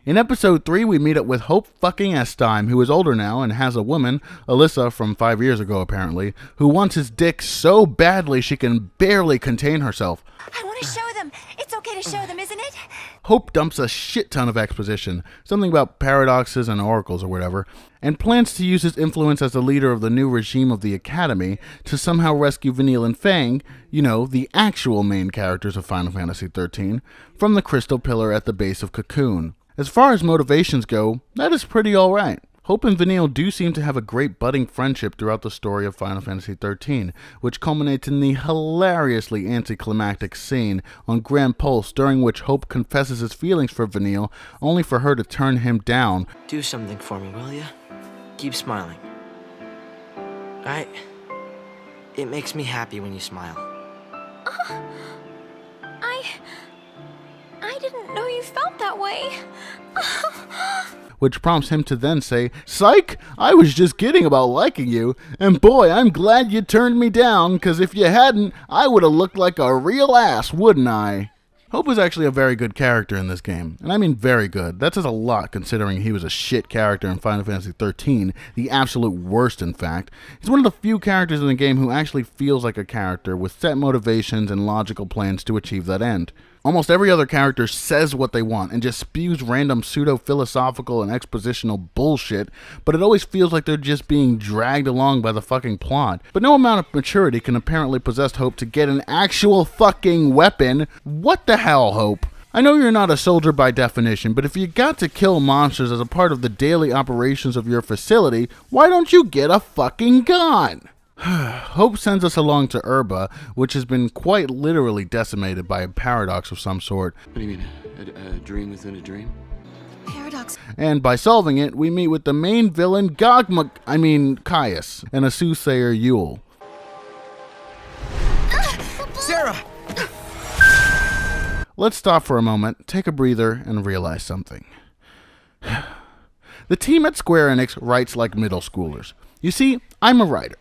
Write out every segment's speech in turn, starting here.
In episode 3, we meet up with Hope fucking Estime, who is older now and has a woman, Alyssa from 5 years ago apparently, who wants his dick so badly she can barely contain herself. I want to show them. It's okay to show them, isn't it? Hope dumps a shit ton of exposition, something about paradoxes and oracles or whatever, and plans to use his influence as the leader of the new regime of the Academy to somehow rescue Vanille and Fang, you know, the actual main characters of Final Fantasy XIII, from the crystal pillar at the base of Cocoon. As far as motivations go, that is pretty alright. Hope and Vanille do seem to have a great budding friendship throughout the story of Final Fantasy XIII, which culminates in the hilariously anticlimactic scene on Grand Pulse, during which Hope confesses his feelings for Vanille, only for her to turn him down. Do something for me, will ya? Keep smiling. It makes me happy when you smile. I didn't know you felt that way. Which prompts him to then say, "Psych, I was just kidding about liking you, and boy, I'm glad you turned me down, because if you hadn't, I would have looked like a real ass, wouldn't I?" Hope is actually a very good character in this game, and I mean very good. That says a lot considering he was a shit character in Final Fantasy XIII, the absolute worst in fact. He's one of the few characters in the game who actually feels like a character with set motivations and logical plans to achieve that end. Almost every other character says what they want and just spews random pseudo-philosophical and expositional bullshit, but it always feels like they're just being dragged along by the fucking plot. But no amount of maturity can apparently possess Hope to get an actual fucking weapon. What the hell, Hope? I know you're not a soldier by definition, but if you got to kill monsters as a part of the daily operations of your facility, why don't you get a fucking gun? Hope sends us along to Urba, which has been quite literally decimated by a paradox of some sort. What do you mean, a dream within a dream? Paradox. And by solving it, we meet with the main villain Caius, and a soothsayer Yule. Sarah! Let's stop for a moment, take a breather, and realize something. The team at Square Enix writes like middle schoolers. You see, I'm a writer.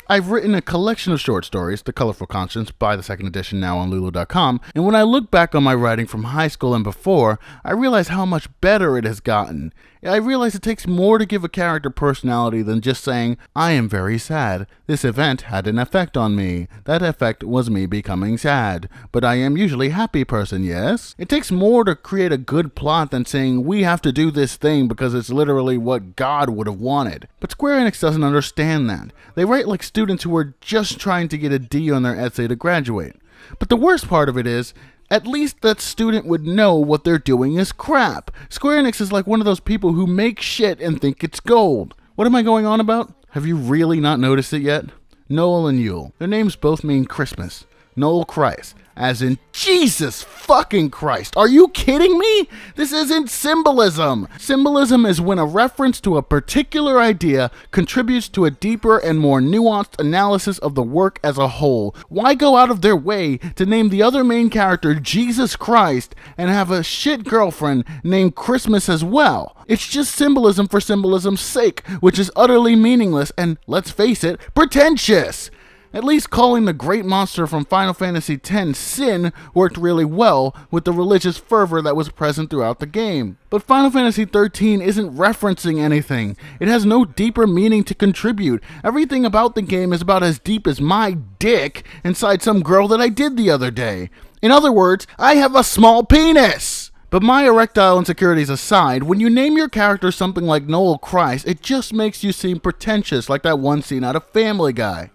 I've written a collection of short stories, The Colorful Conscience, buy the second edition now on Lulu.com, and when I look back on my writing from high school and before, I realize how much better it has gotten. I realize it takes more to give a character personality than just saying, "I am very sad. This event had an effect on me. That effect was me becoming sad. But I am usually a happy person, yes?" It takes more to create a good plot than saying, "We have to do this thing because it's literally what God would have wanted." But Square Enix doesn't understand that. They write like students who are just trying to get a D on their essay to graduate. But the worst part of it is, at least that student would know what they're doing is crap. Square Enix is like one of those people who make shit and think it's gold. What am I going on about? Have you really not noticed it yet? Noel and Yule. Their names both mean Christmas. Noel Christ, as in Jesus fucking Christ. Are you kidding me? This isn't symbolism. Symbolism is when a reference to a particular idea contributes to a deeper and more nuanced analysis of the work as a whole. Why go out of their way to name the other main character Jesus Christ and have a shit girlfriend named Christmas as well? It's just symbolism for symbolism's sake, which is utterly meaningless and, let's face it, pretentious. At least calling the great monster from Final Fantasy X Sin worked really well with the religious fervor that was present throughout the game. But Final Fantasy XIII isn't referencing anything. It has no deeper meaning to contribute. Everything about the game is about as deep as my dick inside some girl that I did the other day. In other words, I have a small penis! But my erectile insecurities aside, when you name your character something like Noel Christ, it just makes you seem pretentious like that one scene out of Family Guy.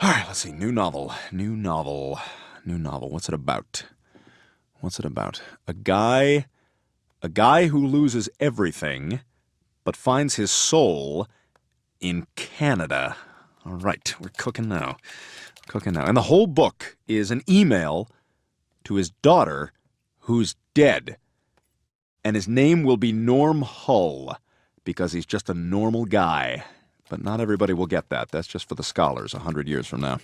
All right, let's see. New novel. What's it about? A guy who loses everything, but finds his soul in Canada. All right, we're cooking now. And the whole book is an email to his daughter, who's dead. And his name will be Norm Hull, because he's just a normal guy. But not everybody will get that. That's just for the scholars 100 years from now.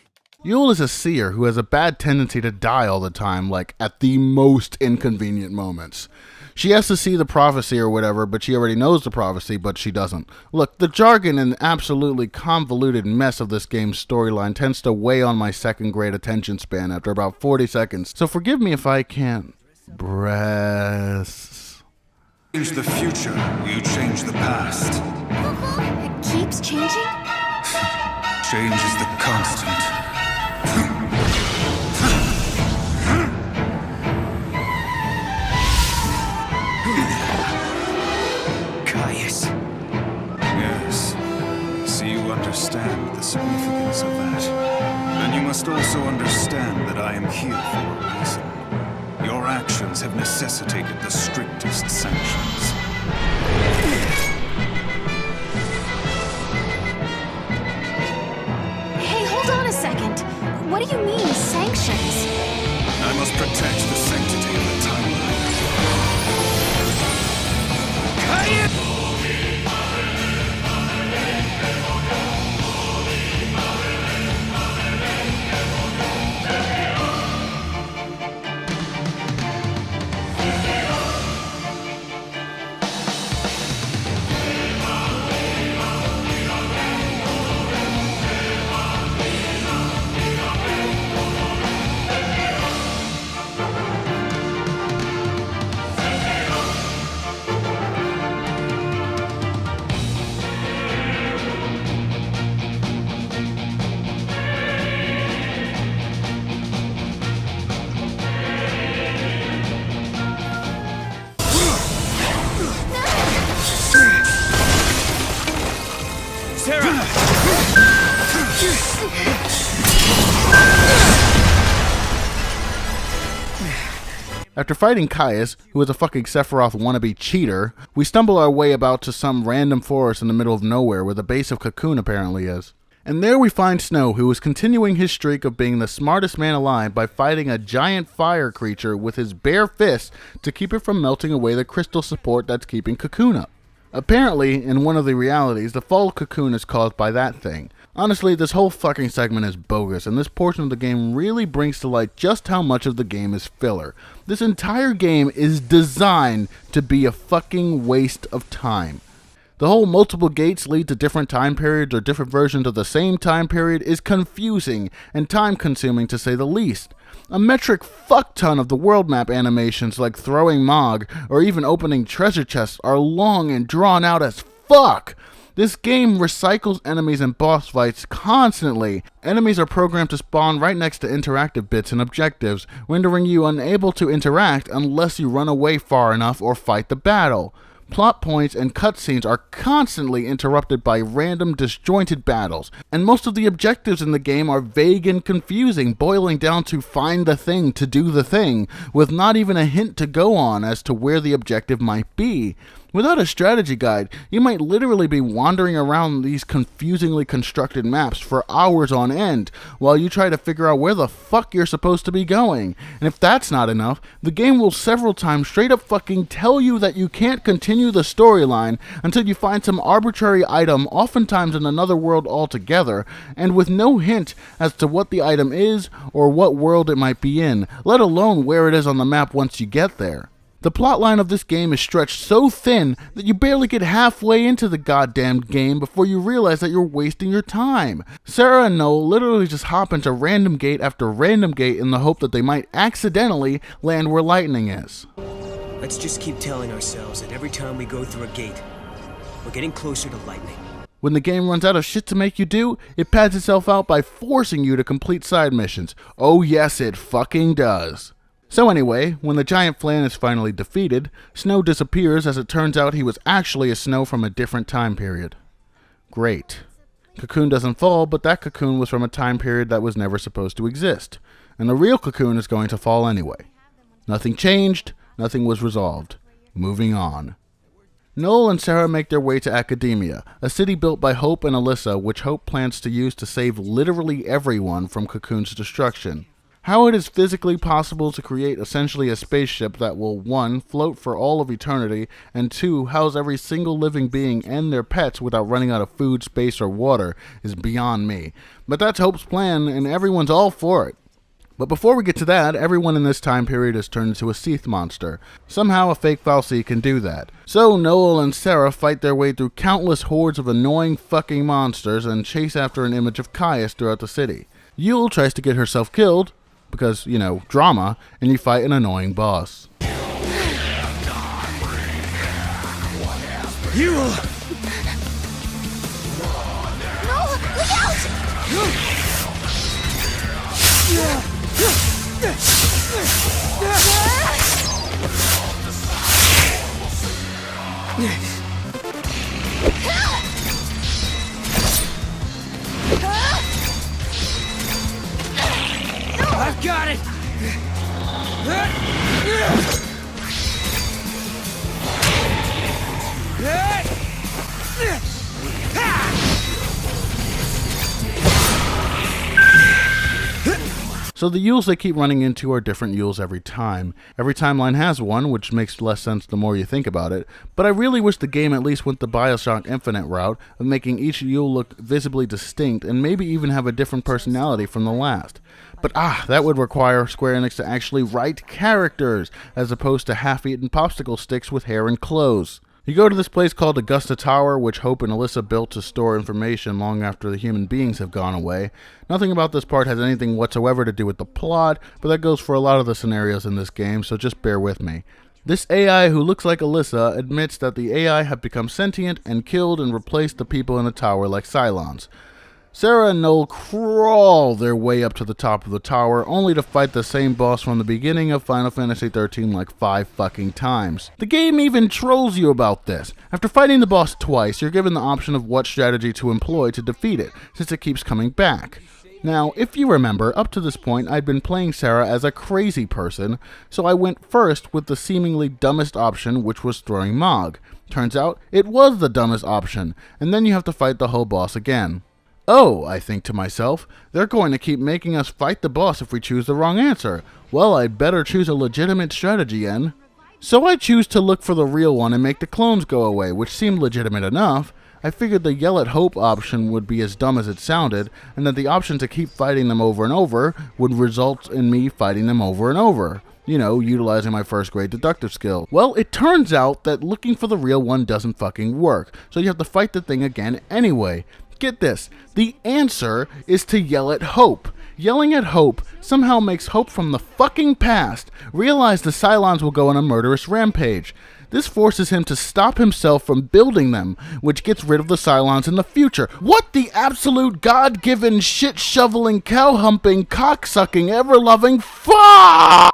Yule is a seer who has a bad tendency to die all the time, like at the most inconvenient moments. She has to see the prophecy or whatever, but she already knows the prophecy, but she doesn't. Look, the jargon and absolutely convoluted mess of this game's storyline tends to weigh on my second grade attention span after about 40 seconds, so forgive me if I can't. Breasts. Change the future, you change the past. It keeps changing? Change is the constant. Caius. Yes. See, you understand the significance of that. Then you must also understand that I am here for a reason. Your actions have necessitated the strictest sanctions. Hey, hold on a second. What do you mean, sanctions? I must protect the sanctity of the timeline. After fighting Caius, who is a fucking Sephiroth wannabe cheater, we stumble our way about to some random forest in the middle of nowhere where the base of Cocoon apparently is. And there we find Snow, who is continuing his streak of being the smartest man alive by fighting a giant fire creature with his bare fists to keep it from melting away the crystal support that's keeping Cocoon up. Apparently, in one of the realities, the fall of Cocoon is caused by that thing. Honestly, this whole fucking segment is bogus, and this portion of the game really brings to light just how much of the game is filler. This entire game is designed to be a fucking waste of time. The whole multiple gates lead to different time periods or different versions of the same time period is confusing and time-consuming to say the least. A metric fuck-ton of the world map animations like throwing Mog or even opening treasure chests are long and drawn out as fuck. This game recycles enemies and boss fights constantly. Enemies are programmed to spawn right next to interactive bits and objectives, rendering you unable to interact unless you run away far enough or fight the battle. Plot points and cutscenes are constantly interrupted by random disjointed battles, and most of the objectives in the game are vague and confusing, boiling down to find the thing to do the thing, with not even a hint to go on as to where the objective might be. Without a strategy guide, you might literally be wandering around these confusingly constructed maps for hours on end, while you try to figure out where the fuck you're supposed to be going. And if that's not enough, the game will several times straight up fucking tell you that you can't continue the storyline until you find some arbitrary item, oftentimes in another world altogether, and with no hint as to what the item is or what world it might be in, let alone where it is on the map once you get there. The plotline of this game is stretched so thin that you barely get halfway into the goddamn game before you realize that you're wasting your time. Sarah and Noel literally just hop into random gate after random gate in the hope that they might accidentally land where lightning is. Let's just keep telling ourselves that every time we go through a gate, we're getting closer to lightning. When the game runs out of shit to make you do, it pads itself out by forcing you to complete side missions. Oh yes, it fucking does. So anyway, when the giant Flan is finally defeated, Snow disappears as it turns out he was actually a Snow from a different time period. Great. Cocoon doesn't fall, but that Cocoon was from a time period that was never supposed to exist. And the real Cocoon is going to fall anyway. Nothing changed, nothing was resolved. Moving on. Noel and Sarah make their way to Academia, a city built by Hope and Alyssa, which Hope plans to use to save literally everyone from Cocoon's destruction. How it is physically possible to create essentially a spaceship that will 1. Float for all of eternity, and 2. House every single living being and their pets without running out of food, space, or water is beyond me. But that's Hope's plan, and everyone's all for it. But before we get to that, everyone in this time period is turned into a Seath monster. Somehow a fake Fal'Cie can do that. So Noel and Sarah fight their way through countless hordes of annoying fucking monsters and chase after an image of Caius throughout the city. Yule tries to get herself killed, because, you know, drama, and you fight an annoying boss. You will... No! Look out! I've got it! So the Yules they keep running into are different Yules every time. Every timeline has one, which makes less sense the more you think about it, but I really wish the game at least went the Bioshock Infinite route of making each Yule look visibly distinct and maybe even have a different personality from the last. But that would require Square Enix to actually write characters, as opposed to half-eaten popsicle sticks with hair and clothes. You go to this place called Augusta Tower, which Hope and Alyssa built to store information long after the human beings have gone away. Nothing about this part has anything whatsoever to do with the plot, but that goes for a lot of the scenarios in this game, so just bear with me. This AI who looks like Alyssa admits that the AI have become sentient and killed and replaced the people in the tower like Cylons. Sarah and Noel crawl their way up to the top of the tower, only to fight the same boss from the beginning of Final Fantasy XIII like 5 fucking times. The game even trolls you about this. After fighting the boss twice, you're given the option of what strategy to employ to defeat it, since it keeps coming back. Now, if you remember, up to this point I'd been playing Sarah as a crazy person, so I went first with the seemingly dumbest option, which was throwing Mog. Turns out, it was the dumbest option, and then you have to fight the whole boss again. Oh, I think to myself, they're going to keep making us fight the boss if we choose the wrong answer. Well, I'd better choose a legitimate strategy then. So I choose to look for the real one and make the clones go away, which seemed legitimate enough. I figured the yell at Hope option would be as dumb as it sounded, and that the option to keep fighting them over and over would result in me fighting them over and over. You know, utilizing my first grade deductive skill. Well, it turns out that looking for the real one doesn't fucking work, so you have to fight the thing again anyway. Get this, the answer is to yell at Hope. Yelling at Hope somehow makes Hope from the fucking past realize the Cylons will go on a murderous rampage. This forces him to stop himself from building them, which gets rid of the Cylons in the future. What the absolute God-given, shit-shoveling, cow-humping, cock-sucking, ever-loving fuck!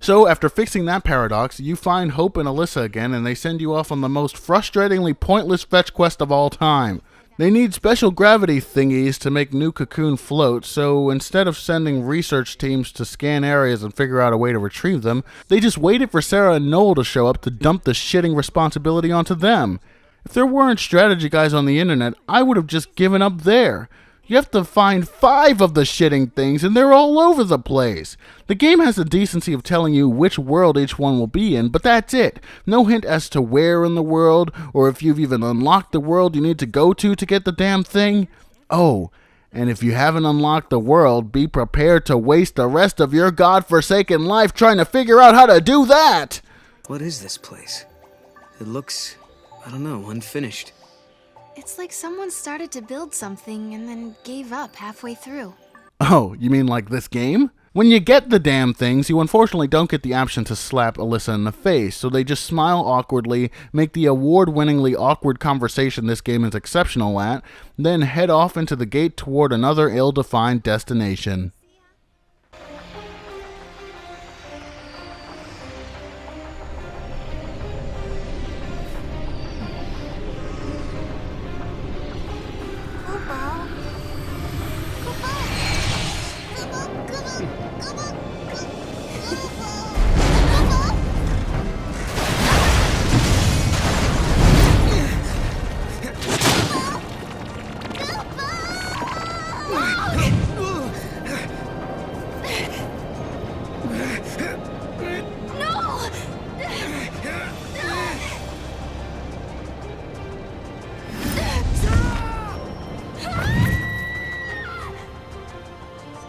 So, after fixing that paradox, you find Hope and Alyssa again, and they send you off on the most frustratingly pointless fetch quest of all time. They need special gravity thingies to make New Cocoon float, so instead of sending research teams to scan areas and figure out a way to retrieve them, they just waited for Sarah and Noel to show up to dump the shitting responsibility onto them. If there weren't strategy guys on the internet, I would have just given up there. You have to find 5 of the shitting things, and they're all over the place. The game has the decency of telling you which world each one will be in, but that's it. No hint as to where in the world, or if you've even unlocked the world you need to go to get the damn thing. Oh, and if you haven't unlocked the world, be prepared to waste the rest of your godforsaken life trying to figure out how to do that! What is this place? It looks, I don't know, unfinished. It's like someone started to build something and then gave up halfway through. Oh, you mean like this game? When you get the damn things, you unfortunately don't get the option to slap Alyssa in the face, so they just smile awkwardly, make the award-winningly awkward conversation this game is exceptional at, then head off into the gate toward another ill-defined destination.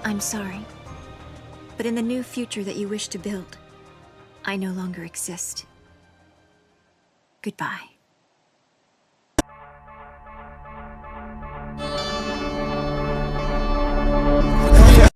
I'm sorry, but in the new future that you wish to build, I no longer exist. Goodbye.